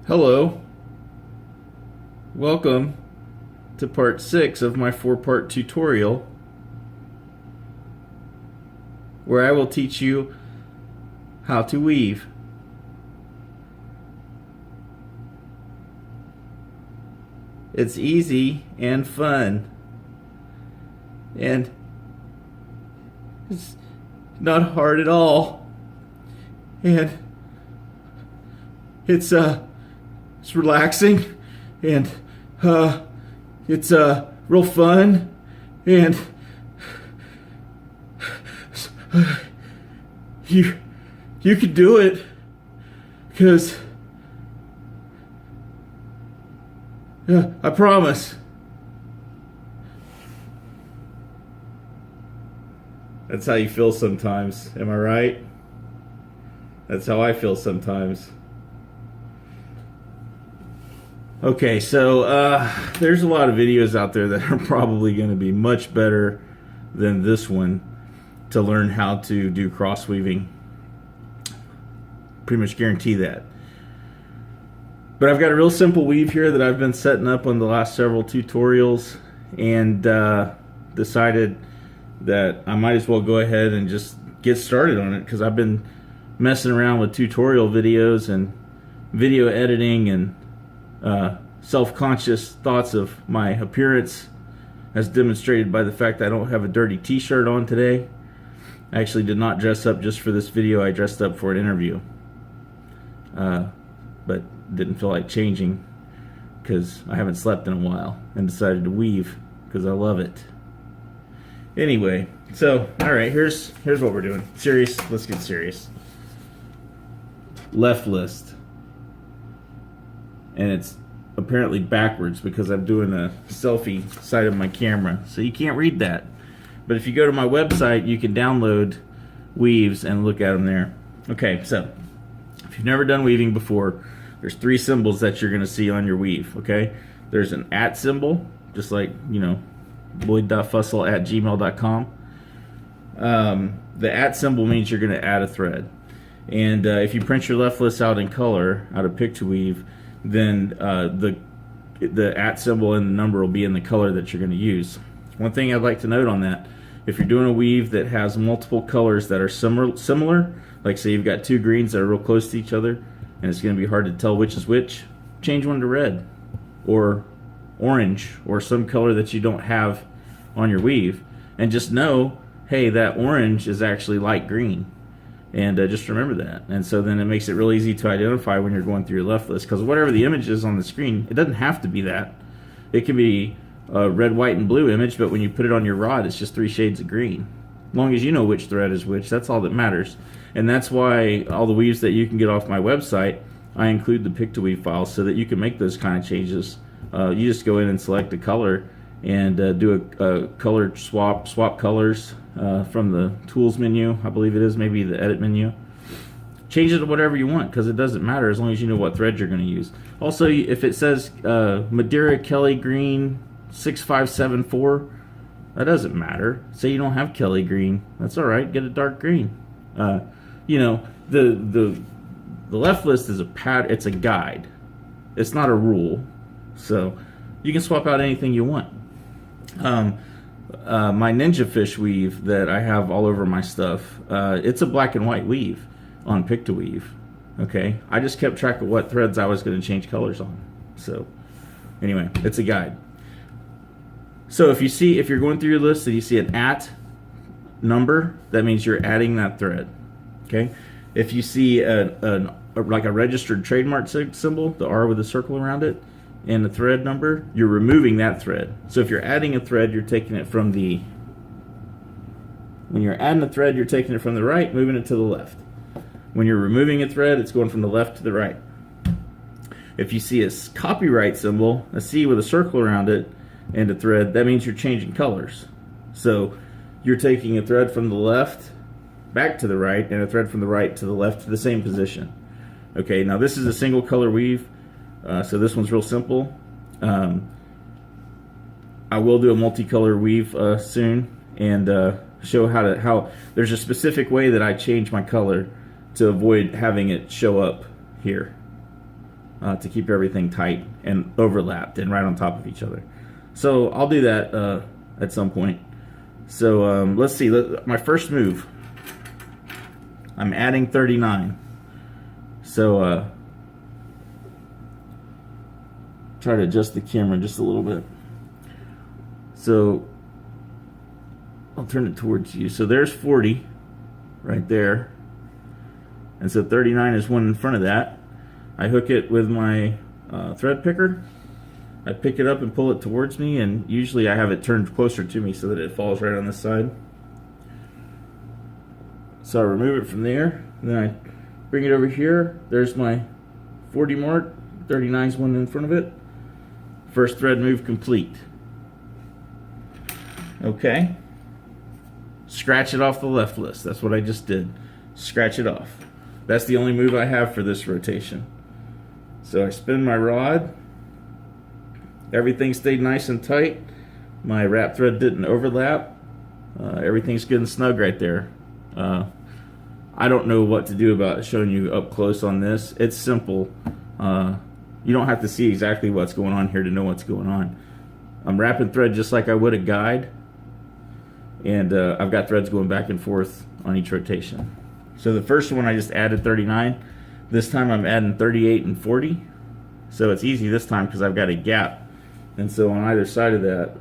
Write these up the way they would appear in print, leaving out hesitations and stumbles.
Hello, welcome to part 6 of my 4-part tutorial where I will teach you how to weave. It's easy and fun, and it's not hard at all, and it's relaxing, and it's real fun, and you can do it, because I promise. That's how you feel sometimes, am I right? That's how I feel sometimes. Okay, so there's a lot of videos out there that are probably going to be much better than this one to learn how to do cross weaving. Pretty much guarantee that. But I've got a real simple weave here that I've been setting up on the last several tutorials, and decided that I might as well go ahead and just get started on it, because I've been messing around with tutorial videos and video editing and self-conscious thoughts of my appearance, as demonstrated by the fact that I don't have a dirty t-shirt on today. I actually did not dress up just for this video. I dressed up for an interview, but didn't feel like changing because I haven't slept in a while, and decided to weave because I love it. Anyway, so alright, here's what we're doing. Serious, let's get serious. Left list. And it's apparently backwards because I'm doing a selfie side of my camera, so you can't read that. But if you go to my website, you can download weaves and look at them there. Okay, so if you've never done weaving before, there's 3 symbols that you're going to see on your weave. Okay, there's an @ symbol, just like, you know, lloyd.fussell@gmail.com. The @ symbol means you're going to add a thread, and if you print your left list out in color out of Pick2Weave, then the @ symbol and the number will be in the color that you're going to use. One thing I'd like to note on that: if you're doing a weave that has multiple colors that are similar, like say you've got 2 greens that are real close to each other, and it's going to be hard to tell which is which, change one to red or orange or some color that you don't have on your weave, and just know, hey, that orange is actually light green, and just remember that. And so then it makes it real easy to identify when you're going through your left list, because whatever the image is on the screen, it doesn't have to be that. It can be a red, white, and blue image, but when you put it on your rod, it's just 3 shades of green. As long as you know which thread is which, that's all that matters. And that's why all the weaves that you can get off my website, I include the Pick2Weave files so that you can make those kind of changes. You just go in and select a color and do a color swap colors from the tools menu, I believe it is, maybe the edit menu. Change it to whatever you want, because it doesn't matter as long as you know what thread you're going to use. Also, if it says Madeira Kelly Green 6574, that doesn't matter. Say you don't have Kelly Green, that's alright, get a dark green. You know, the left list is it's a guide. It's not a rule. So you can swap out anything you want. My ninja fish weave that I have all over my stuff, it's a black and white weave on Pick2Weave. Okay, I just kept track of what threads I was going to change colors on. So anyway, it's a guide. So if you're going through your list and you see an @ number, that means you're adding that thread. Okay, if you see like a registered trademark symbol, the R with a circle around it, and the thread number, you're removing that thread. So if you're adding a thread, you're taking it from the right, moving it to the left. When you're removing a thread, it's going from the left to the right. If you see a copyright symbol, a C with a circle around it, and a thread, that means you're changing colors. So you're taking a thread from the left back to the right, and a thread from the right to the left to the same position. Okay, now this is a single color weave, so this one's real simple. I will do a multicolor weave soon, and show how there's a specific way that I change my color to avoid having it show up here. to keep everything tight and overlapped and right on top of each other. So I'll do that at some point. So let's see, my first move, I'm adding 39. So try to adjust the camera just a little bit. So I'll turn it towards you. So there's 40 right there. And so 39 is one in front of that. I hook it with my thread picker. I pick it up and pull it towards me, and usually I have it turned closer to me so that it falls right on this side. So I remove it from there, and then I bring it over here. There's my 40 mark, 39 is one in front of it. First thread move complete. Okay. Scratch it off the left list. That's what I just did. Scratch it off. That's the only move I have for this rotation. So I spin my rod. Everything stayed nice and tight. My wrap thread didn't overlap. Everything's good and snug right there. I don't know what to do about showing you up close on this. It's simple. You don't have to see exactly what's going on here to know what's going on. I'm wrapping thread just like I would a guide. And I've got threads going back and forth on each rotation. So the first one I just added 39. This time I'm adding 38 and 40. So it's easy this time because I've got a gap. And so on either side of that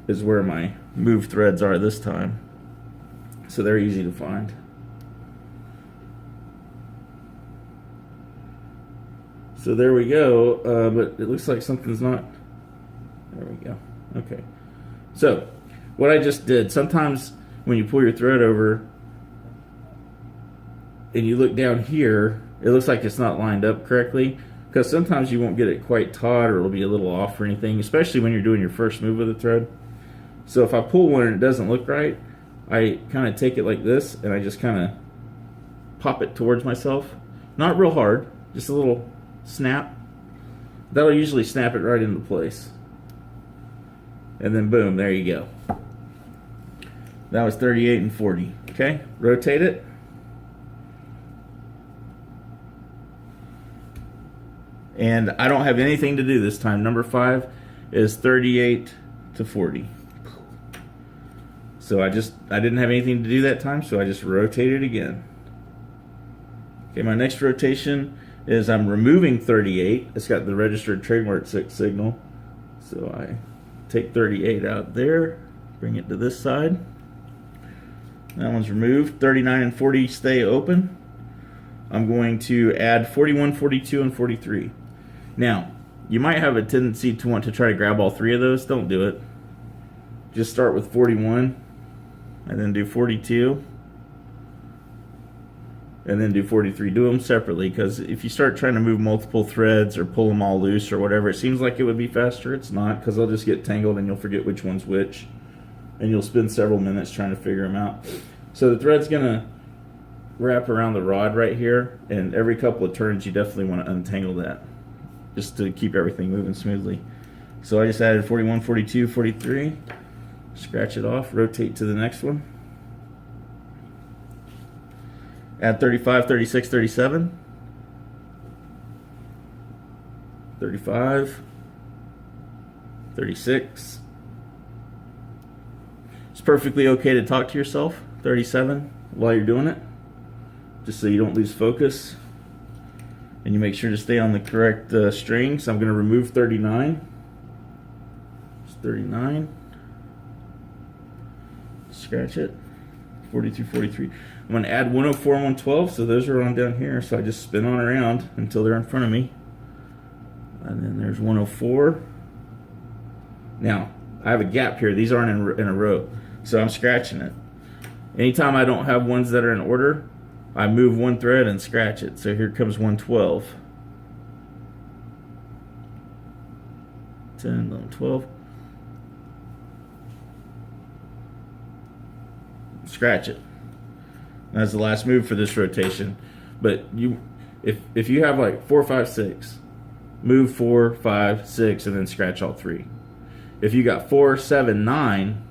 is where my move threads are this time. So they're easy to find. So there we go, but it looks like something's not, there we go, okay. So what I just did, sometimes when you pull your thread over and you look down here, it looks like it's not lined up correctly, because sometimes you won't get it quite taut or it'll be a little off or anything, especially when you're doing your first move with the thread. So if I pull one and it doesn't look right, I kind of take it like this and I just kind of pop it towards myself. Not real hard, just a little snap. That'll usually snap it right into place. And then boom, there you go. That was 38 and 40. Okay, rotate it. And I don't have anything to do this time. Number 5 is 38 to 40. So I didn't have anything to do that time, so I just rotated again. Okay, my next rotation is I'm removing 38. It's got the registered trademark signal. So I take 38 out there, bring it to this side. That one's removed. 39 and 40 stay open. I'm going to add 41, 42, and 43. Now, you might have a tendency to want to try to grab all three of those. Don't do it. Just start with 41, and then do 42, and then do 43. Do them separately, because if you start trying to move multiple threads or pull them all loose or whatever, it seems like it would be faster. It's not, because they'll just get tangled and you'll forget which one's which, and you'll spend several minutes trying to figure them out. So the thread's going to wrap around the rod right here, and every couple of turns you definitely want to untangle that just to keep everything moving smoothly. So I just added 41, 42, 43. Scratch it off, rotate to the next one. Add 35, 36, 37. 35. 36. It's perfectly okay to talk to yourself. 37 while you're doing it, just so you don't lose focus. And you make sure to stay on the correct string. So I'm going to remove 39. It's 39. Scratch it. 42, 43. I'm going to add 104 and 112. So those are on down here. So I just spin on around until they're in front of me. And then there's 104. Now, I have a gap here. These aren't in a row. So I'm scratching it. Anytime I don't have ones that are in order, I move one thread and scratch it. So here comes 112. 10, 11, 12. Scratch it. That's the last move for this rotation. But if you have like 4, 5, 6, move 4, 5, 6, and then scratch all three. If you got 4, 7, 9,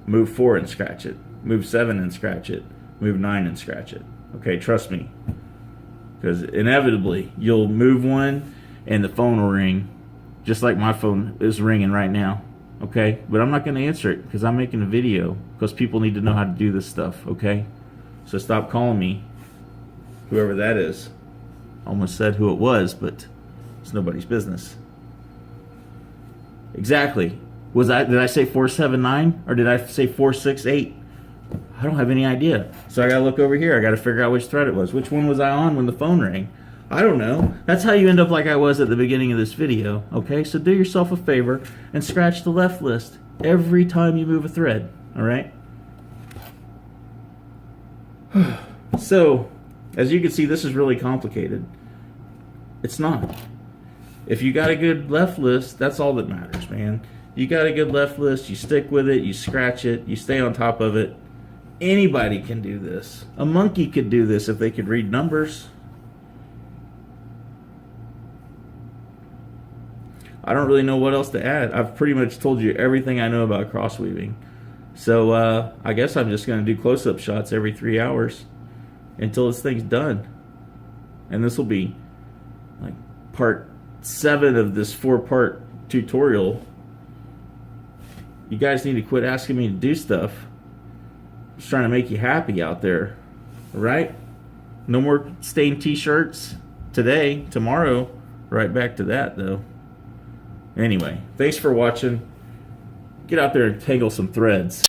move 4 and scratch it. Move 7 and scratch it. Move 9 and scratch it. Okay, trust me. because inevitably you'll move one and the phone will ring, just like my phone is ringing right now. Okay, but I'm not going to answer it because I'm making a video, because people need to know how to do this stuff. Okay, so stop calling me, whoever that is. Almost said who it was, but it's nobody's business. Exactly. Did I say 479 or did I say 468? I don't have any idea. So I gotta look over here. I gotta figure out which thread it was. Which one was I on when the phone rang? I don't know. That's how you end up like I was at the beginning of this video. Okay, so do yourself a favor and scratch the left list every time you move a thread. All right. So, as you can see, this is really complicated. It's not. If you got a good left list, that's all that matters, man. You got a good left list, you stick with it, you scratch it, you stay on top of it. Anybody can do this. A monkey could do this if they could read numbers. I don't really know what else to add. I've pretty much told you everything I know about cross weaving. So I guess I'm just going to do close-up shots every 3 hours until this thing's done. And this will be like part 7 of this 4-part tutorial. You guys need to quit asking me to do stuff. I'm just trying to make you happy out there. Alright? No more stained t-shirts today. Tomorrow, right back to that though. Anyway, thanks for watching. Get out there and tangle some threads.